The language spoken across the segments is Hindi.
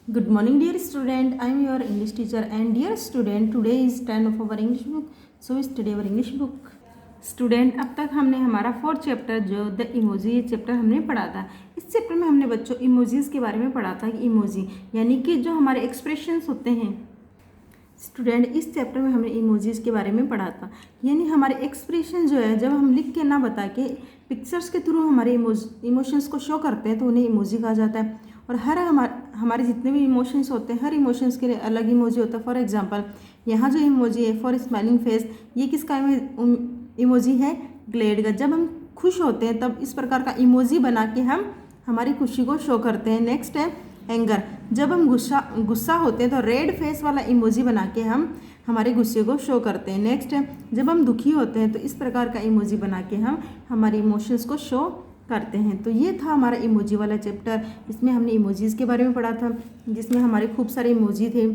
Good morning, dear student. I am your English teacher, and dear student, today is 10 of our English book. So study our English book. Student, अब तक हमने हमारा 4th चैप्टर जो द इमोजी चैप्टर हमने पढ़ा था। इस चैप्टर में हमने बच्चों इमोजीज के बारे में पढ़ा था कि इमोजी यानी कि जो हमारे एक्सप्रेशंस होते हैं। स्टूडेंट, इस चैप्टर में हमने इमोजीज के बारे में पढ़ा था, यानी हमारे एक्सप्रेशन जो है जब हम लिख के ना बता के पिक्चर्स के थ्रू हमारे इमोशंस को शो करते हैं तो उन्हें इमोजी कहा जाता है। और हर हमारे जितने भी इमोशंस होते हैं हर इमोशंस के लिए अलग इमोजी होता है। फॉर एग्जांपल यहाँ जो इमोजी है फॉर स्माइलिंग फेस, ये किसका इमोजी है? ग्लेड का। जब हम खुश होते हैं तब इस प्रकार का इमोजी बना के हम हमारी खुशी को शो करते हैं। नेक्स्ट है एंगर, जब हम गुस्सा होते हैं तो रेड फेस वाला इमोजी बना के हम हमारे गुस्से को शो करते हैं। नेक्स्ट है जब हम दुखी होते हैं तो इस प्रकार का इमोजी बना के हम हमारे इमोशंस को शो करते हैं। तो ये था हमारा इमोजी वाला चैप्टर। इसमें हमने इमोजीज के बारे में पढ़ा था, जिसमें हमारे खूब सारे इमोजी थे।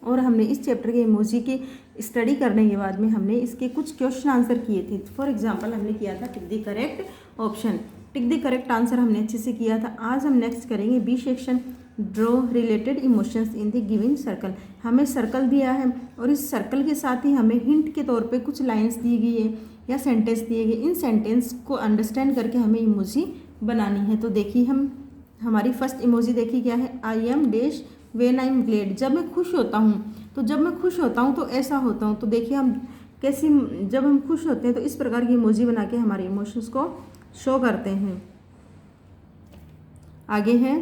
और हमने इस चैप्टर के इमोजी की स्टडी करने के बाद में हमने इसके कुछ क्वेश्चन आंसर किए थे। फॉर एग्जांपल हमने किया था tick the correct option, tick the correct answer हमने अच्छे से किया था। आज हम नेक्स्ट करेंगे B section, draw related emotions in the given circle. हमें सर्कल दिया है और इस सर्कल के साथ ही हमें हिंट के तौर पे कुछ लाइंस दी गई है या सेंटेंस दिए गए। इन सेंटेंस को अंडरस्टैंड करके हमें इमोजी बनानी है। तो देखिए हमारी फर्स्ट इमोजी देखिए क्या है? I am dash when I am Glade. जब मैं खुश होता हूँ तो ऐसा होता हूँ। तो देखिए हम कैसी, जब हम खुश होते हैं तो इस प्रकार की इमोजी बना के हमारे इमोशंस को शो करते हैं। आगे है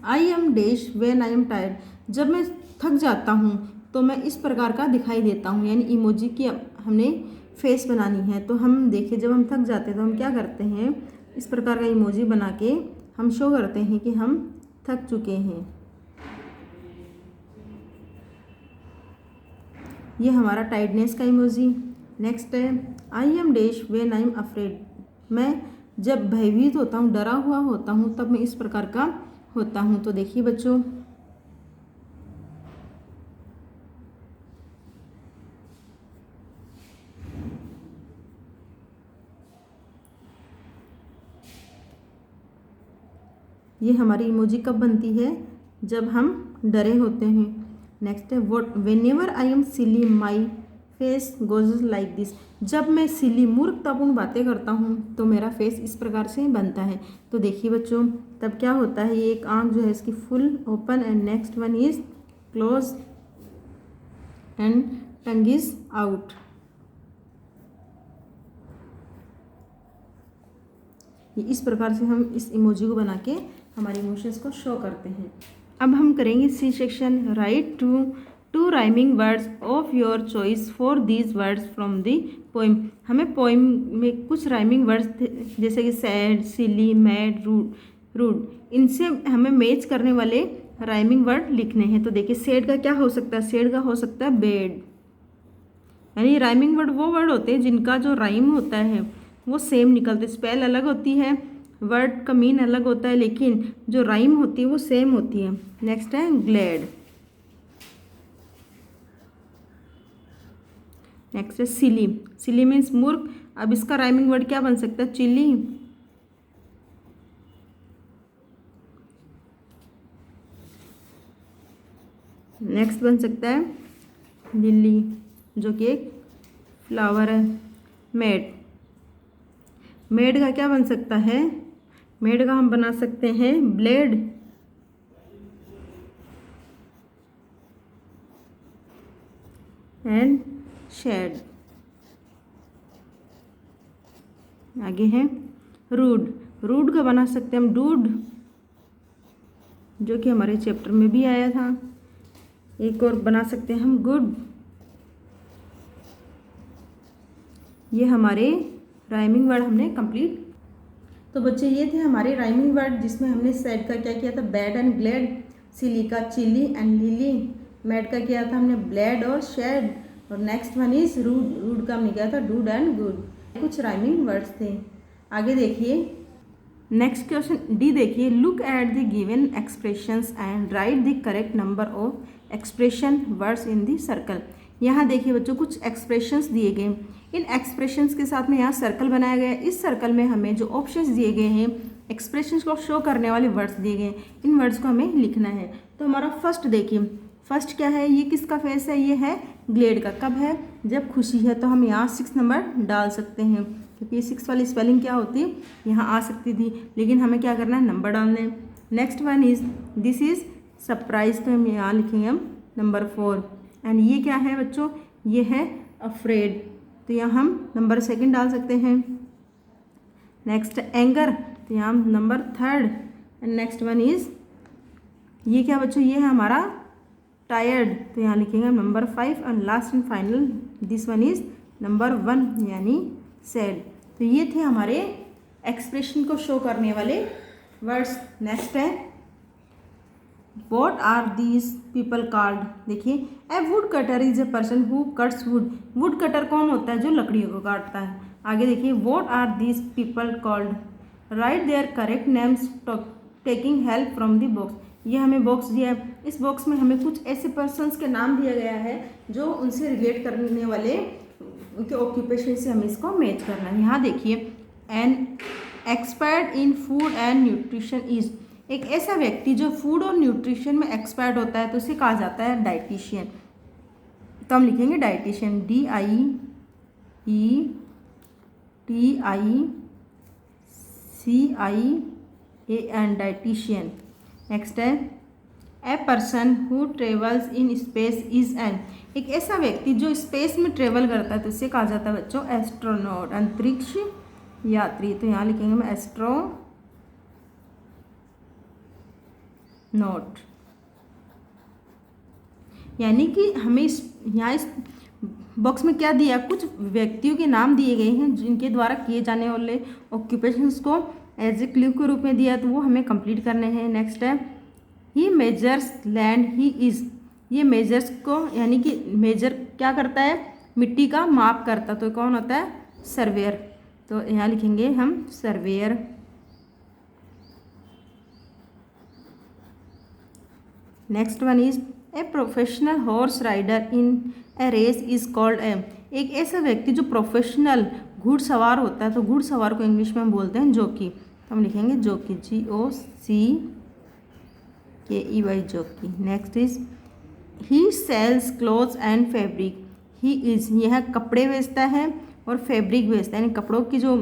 I am dash when I am tired. जब मैं थक जाता हूँ तो मैं इस प्रकार का दिखाई देता हूँ, यानी इमोजी की हमने फेस बनानी है। तो हम देखिए जब हम थक जाते हैं तो हम क्या करते हैं, इस प्रकार का इमोजी बना के हम शो करते हैं कि हम थक चुके हैं। ये हमारा टाइडनेस का इमोजी। नेक्स्ट है I am dash when I am afraid. मैं जब भयभीत होता हूँ, डरा हुआ होता हूँ, तब मैं इस प्रकार का होता हूँ। तो देखिए बच्चों ये हमारी इमोजी कब बनती है? जब हम डरे होते हैं। नेक्स्ट है what whenever I am silly my face goes like this. जब मैं सिली मूर्खतापूर्ण बातें करता हूँ तो मेरा फेस इस प्रकार से बनता है। तो देखिए बच्चों तब क्या होता है, ये एक आंख जो है इसकी full open and next one is close and tongue is out. इस प्रकार से हम इस इमोजी को बना के हमारे इमोशंस को शो करते हैं। अब हम करेंगे C section, write to rhyming words of your choice for these words from the poem. हमें पोइम में कुछ राइमिंग वर्ड्स थे जैसे कि सैड, सिली, मैड, रूड, इनसे हमें मैच करने वाले राइमिंग वर्ड लिखने हैं। तो देखिए सैड का क्या हो सकता है? सैड का हो सकता है बेड। यानी राइमिंग वर्ड वो वर्ड होते हैं जिनका जो राइम होता है वो सेम निकलते, स्पेल अलग होती है, वर्ड का मीन अलग होता है, लेकिन जो राइम होती है वो सेम होती है। नेक्स्ट है ग्लैड। नेक्स्ट है सिली। सिली मीन्स मूर्ख। अब इसका राइमिंग वर्ड क्या बन सकता है? चिली। नेक्स्ट बन सकता है लिली, जो कि एक फ्लावर है। मेड का क्या बन सकता है? मेड का हम बना सकते हैं ब्लेड। And shade. आगे है रूड का बना सकते हैं हम डूड, जो कि हमारे चैप्टर में भी आया था। एक और बना सकते हैं हम गुड। ये हमारे राइमिंग वर्ड हमने कंप्लीट। तो बच्चे ये थे हमारे राइमिंग वर्ड, जिसमें हमने सैड का क्या किया था? Bad and glad. सिली का चिली एंड लिली। मैड का किया था हमने ब्लेड और शेड। और नेक्स्ट वन इज रूड का हमने किया था डूड एंड गुड। कुछ राइमिंग वर्ड्स थे। आगे देखिए नेक्स्ट क्वेश्चन डी देखिए, look at the given expressions and right the correct number of expression words in the circle. यहाँ देखिए बच्चों कुछ एक्सप्रेशंस दिए गए। इन एक्सप्रेशंस के साथ में यहाँ सर्कल बनाया गया है। इस सर्कल में हमें जो ऑप्शंस दिए गए हैं एक्सप्रेशंस को शो करने वाले वर्ड्स दिए गए हैं, इन वर्ड्स को हमें लिखना है। तो हमारा फर्स्ट देखिए, फर्स्ट क्या है, ये किसका फेस है, ये है ग्लेड का। कब है, जब खुशी है। तो हम यहाँ 6 नंबर डाल सकते हैं, क्योंकि ये 6 वाली स्पेलिंग क्या होती है, यहाँ आ सकती थी, लेकिन हमें क्या करना है, नंबर डालने हैं। Next one is, this is surprise, तो हम यहाँ लिखेंगे हम नंबर 4। एंड ये क्या है बच्चों, ये है अफ्रेड, तो यहाँ हम नंबर 2 डाल सकते हैं। नेक्स्ट एंगर, तो यहाँ हम number 3। And next one is, ये क्या बच्चों, ये है हमारा टायर्ड, तो यहाँ लिखेंगे number 5। And last and final this one is number 1 यानी सैड। तो ये थे हमारे एक्सप्रेशन को शो करने वाले वर्ड्स। नेक्स्ट है, what are these people called. देखिए, a wood cutter is a person who cuts wood. Wood cutter कौन होता है, जो लकड़ियों को काटता है। आगे देखिए, what are these people called, write there correct names taking help from the box. ये हमें बॉक्स दिया है, इस बॉक्स में हमें कुछ ऐसे पर्सन्स के नाम दिया गया है जो उनसे रिलेट करने वाले उनके ऑक्यूपेशन से हमें इसको मैच करना है। यहाँ देखिए, an expert in food and nutrition is, एक ऐसा व्यक्ति जो फूड और न्यूट्रिशन में एक्सपर्ट होता है, तो उसे कहा जाता है डाइटिशियन। तो हम लिखेंगे डाइटिशियन, DIETICIAN, डाइटिशियन। नेक्स्ट है, ए person who travels in space is an, एक ऐसा व्यक्ति जो स्पेस में ट्रेवल करता है, तो इसे कहा जाता है बच्चों एस्ट्रोनॉट, अंतरिक्ष यात्री। तो यहाँ लिखेंगे हम एस्ट्रोनॉट। यानी कि हमें यहाँ इस बॉक्स में क्या दिया, कुछ व्यक्तियों के नाम दिए गए हैं जिनके द्वारा किए जाने वाले ऑक्यूपेशंस को एज ए क्लू के रूप में दिया, तो वो हमें कंप्लीट करने हैं। नेक्स्ट है, ही मेजर्स लैंड ही इज, ये मेजर्स को यानी कि मेजर क्या करता है, मिट्टी का माप करता, तो कौन होता है, सर्वेयर। तो यहाँ लिखेंगे हम surveyor. Next one is, a professional horse rider in a race is called a, एक ऐसा व्यक्ति जो प्रोफेशनल घुड़सवार होता है, तो घुड़सवार को इंग्लिश में हम बोलते हैं जॉकी। तो हम लिखेंगे jockey, JOCKEY, jockey. Next is, he sells clothes and fabric, he is, यह कपड़े बेचता है और फैब्रिक बेचता है, यानी कपड़ों की जो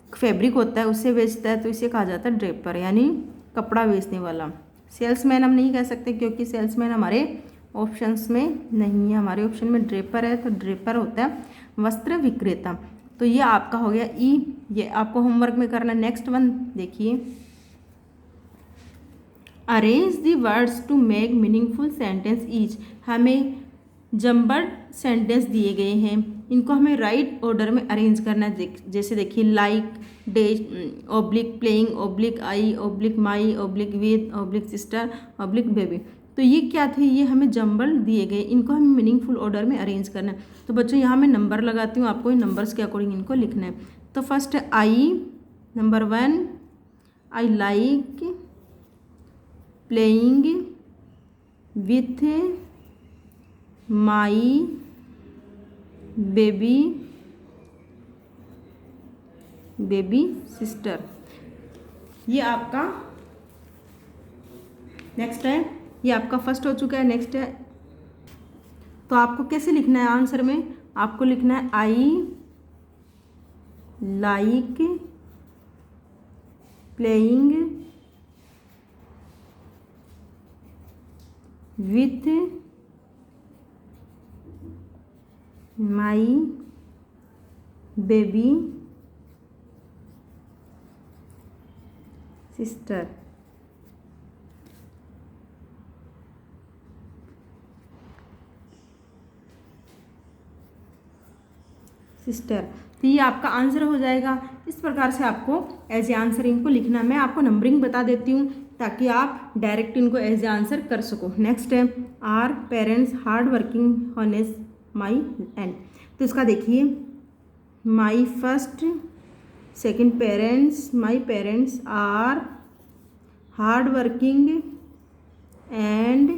फैब्रिक होता है उसे बेचता है, तो इसे कहा जाता है ड्रेपर, यानी कपड़ा बेचने वाला। सेल्समैन हम नहीं कह सकते, क्योंकि सेल्समैन हमारे ऑप्शंस में नहीं है, हमारे ऑप्शन में ड्रेपर है, तो ड्रेपर होता है वस्त्र विक्रेता। तो ये आपका हो गया ई, ये आपको होमवर्क में करना। नेक्स्ट वन देखिए, arrange the words to make meaningful sentence each, हमें जम्बर्ड सेंटेंस दिए गए हैं, इनको हमें राइट ऑर्डर में अरेंज करना है। जैसे देखिए, like, day, oblique playing, oblique I, oblique my, oblique with, oblique sister, oblique baby. तो ये क्या थे, ये हमें जम्बल दिए गए, इनको हमें मीनिंगफुल ऑर्डर में अरेंज करना है। तो बच्चों यहाँ मैं नंबर लगाती हूँ, आपको इन नंबर्स के अकॉर्डिंग इनको लिखना है। तो फर्स्ट है I, number 1, I like playing with my baby sister. ये आपका नेक्स्ट है, ये आपका फर्स्ट हो चुका है। नेक्स्ट है, तो आपको कैसे लिखना है आंसर में, आपको लिखना है आई like playing with my baby sister. तो ये आपका आंसर हो जाएगा। इस प्रकार से आपको एज ए आंसर इनको लिखना। मैं आपको नंबरिंग बता देती हूँ ताकि आप डायरेक्ट इनको एज ए आंसर कर सको। नेक्स्ट है, our parents hard working honest my and. तो इसका देखिए, my first, second parents, my parents are hard working and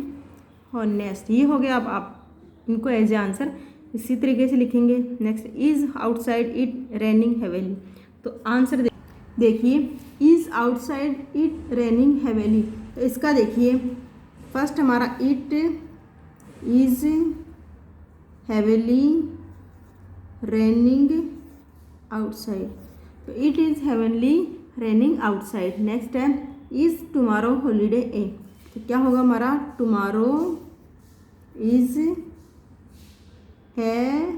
honest. ये हो गया। अब आप इनको एज ए आंसर इसी तरीके से लिखेंगे। Next, is outside it raining heavily. तो आंसर देखिए, is is outside it raining heavily. तो इसका देखिए फर्स्ट हमारा it is heavily raining outside, तो it is heavily raining outside. Next है इज़ टुमारो हॉलीडे ए, तो क्या होगा हमारा टुमारो इज़ है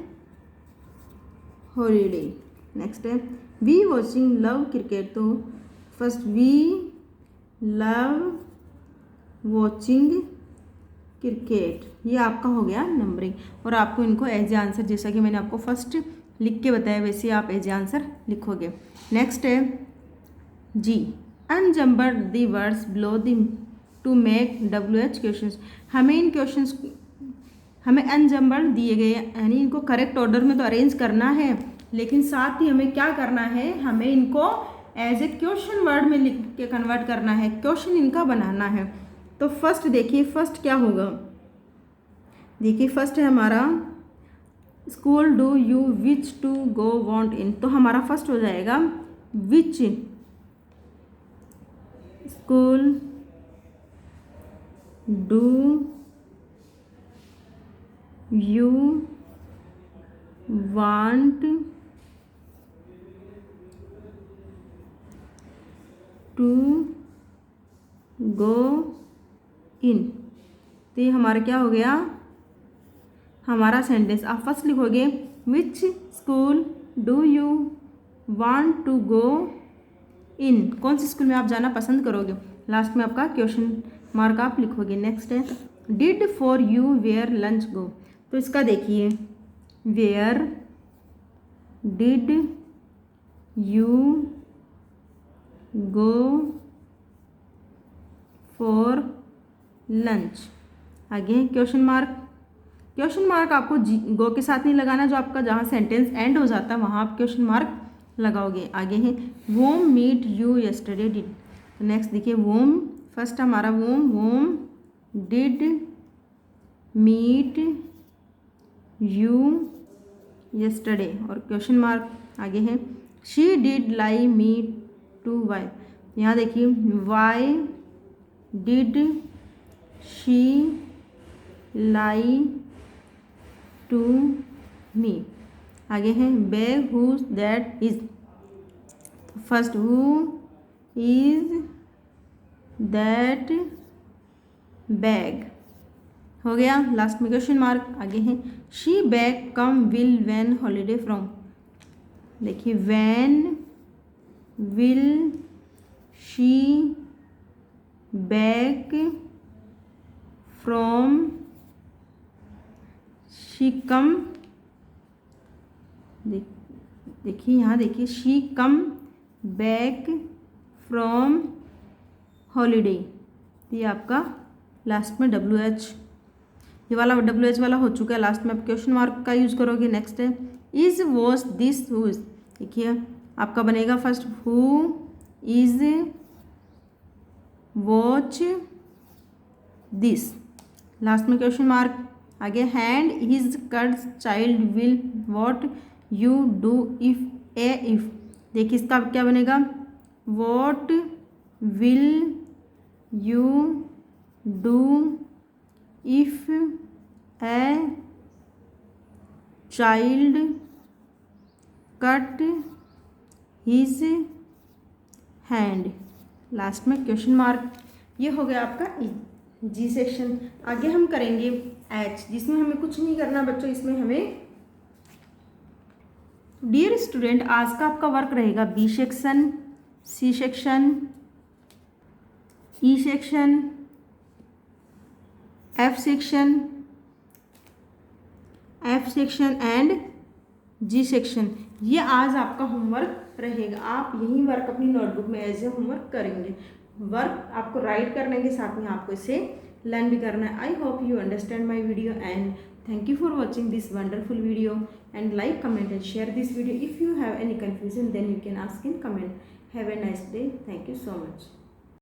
हॉलीडे। नेक्स्ट है वी वॉचिंग लव क्रिकेट, तो first we love watching cricket, ये आपका हो गया नंबरिंग। और आपको इनको एज ए आंसर, जैसा कि मैंने आपको फर्स्ट लिख के बताया वैसे आप एज ए आंसर लिखोगे। नेक्स्ट है G unjumble the words below the to make WH questions. हमें इन क्वेश्चंस हमें अनजम्बर दिए गए यानी इनको करेक्ट ऑर्डर में तो अरेंज करना है, लेकिन साथ ही हमें क्या करना है, हमें इनको एज ए क्वेश्चन वर्ड में लिख के कन्वर्ट करना है, क्वेश्चन इनका बनाना है। तो फर्स्ट देखिए फर्स्ट क्या होगा, देखिए फर्स्ट है हमारा school do you which to go want in, तो हमारा फर्स्ट हो जाएगा which school do you want to go in. तो ये हमारा क्या हो गया हमारा सेंटेंस। आप फर्स्ट लिखोगे which school do you want to go in, कौन सी स्कूल में आप जाना पसंद करोगे। लास्ट में आपका क्वेश्चन मार्क आप लिखोगे। नेक्स्ट है did for you where lunch go, तो इसका देखिए where did you go for lunch. आगे क्वेश्चन मार्क, क्वेश्चन मार्क आपको गो के साथ नहीं लगाना, जो आपका जहाँ सेंटेंस एंड हो जाता है वहाँ आप क्वेश्चन मार्क लगाओगे। आगे है whom meet you yesterday did, तो नेक्स्ट देखिए वोम फर्स्ट हमारा whom did meet you yesterday और क्वेश्चन मार्क। आगे है she did lie me to why, यहाँ देखिए why did she lie to me. आगे है bag who that is, first who is that bag हो गया, लास्ट में क्वेश्चन मार्क। आगे है she bag come will when holiday from, देखिए when will she back from, she come, देखिए यहाँ देखिए she come back from holiday, ये आपका लास्ट में WH, ये वाला WH वाला हो चुका है। लास्ट में आप क्वेश्चन मार्क का यूज करोगे। नेक्स्ट है इज वॉच दिस हुज, देखिए आपका बनेगा first who is watch this, last में क्वेश्चन मार्क। आगे hand his cuts child will what you do if A if, देखिए इसका क्या बनेगा what will you do if a child cut his hand, last में क्वेश्चन मार्क। ये हो गया आपका जी सेक्शन। आगे हम करेंगे एच, जिसमें हमें कुछ नहीं करना बच्चों, इसमें हमें डियर स्टूडेंट आज का आपका वर्क रहेगा B section, C section, E section, F section and G section. ये आज आपका होमवर्क रहेगा। आप यही वर्क अपनी नोटबुक में एज ए होमवर्क करेंगे। वर्क आपको राइट करने के साथ में आपको इसे लर्न भी करना है। I hope you understand my video and thank you for watching this wonderful video and like, comment and share this video. If you have any confusion then you can ask in comment. Have a nice day. Thank you so much.